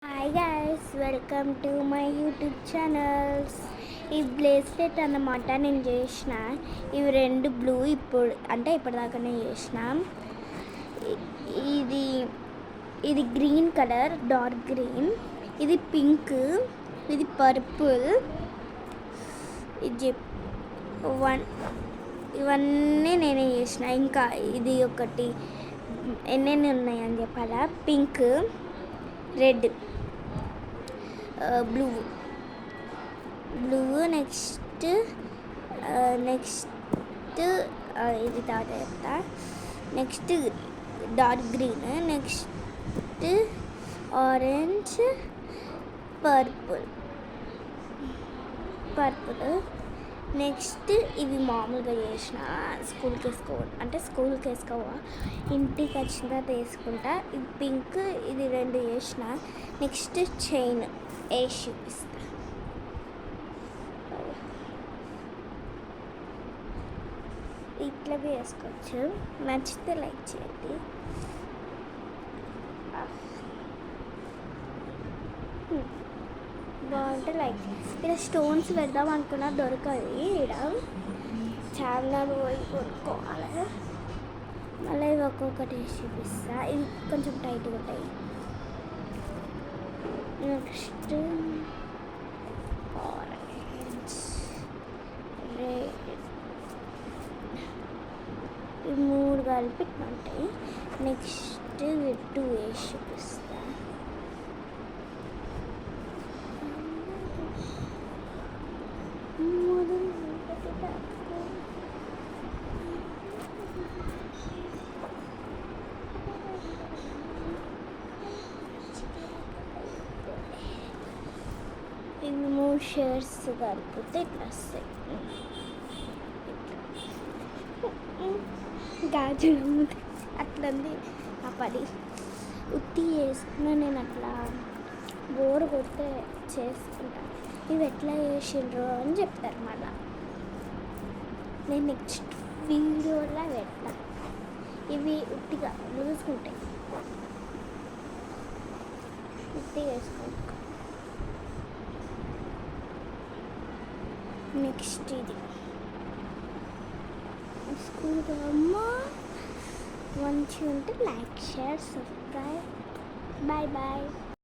Hi guys, welcome to my YouTube channels. ఈ bracelet అన్నమాట నేను చేసిన. ఇవి రెండు బ్లూ, ఇప్పటిదాకానే చేసిన. ఇది ఇది గ్రీన్ కలర్, డార్క్ గ్రీన్. ఇది పింక్, ఇది పర్పుల్. ఇది ఇవన్నీ నేనే చేసిన. ఇంకా ఇది ఒకటి ఎన్నెన్ని ఉన్నాయని చెప్పాలా. పింక్, రెడ్, బ్లూ, నెక్స్ట్ ఇది తర్వాత next dark green, next orange, purple. Next ఇవి మామూలుగా చేసిన స్కూల్కి వేసుకోవా, ఇంటికి వచ్చిన తర్వాత వేసుకుంటా. ఇది పింక్, ఇది రెండు చేసిన. నెక్స్ట్ చైన్ వేసి చూపిస్తా. ఇట్లా వేసుకోవచ్చు. నచ్చితే లైక్ చేయండి. బాగుంటే లైక్. ఇక్కడ స్టోన్స్ పెడదాం అనుకున్నా, దొరకదు. ఇక్కడ చాలా పోయి కొనుక్కోవాలి. మళ్ళీ ఇవి ఒక్కొక్కటి వేసి చూపిస్తా. ఇవి కొంచెం టైట్గా ఉంటాయి. నెక్స్ట్ ఆరెంజ్, రెడ్, ఈ మూడు కలిపి ఉంటాయి. నెక్స్ట్ టూ వేసి చూపిస్తా. ఇవి మూడు షేర్స్ కలిపితే ఇట్లా వస్తాయి. గాజులు అట్లంది ఆ పని ఉత్తి చేసుకున్నా. నేను అట్లా బోర్ కొడితే చేసుకుంటాను. ఇవి ఎట్లా చేసిండ్రు అని చెప్తారు. మళ్ళా నేను నెక్స్ట్ వీడియోలో పెడతా. ఇవి ఉట్టిగా లూసుకుంటాయి. ఉత్తిగా వేసుకుంటా. నెక్స్ట్ ఇది స్కూల్ అమ్మ మంచిగా ఉంటే like, share, subscribe. Bye bye.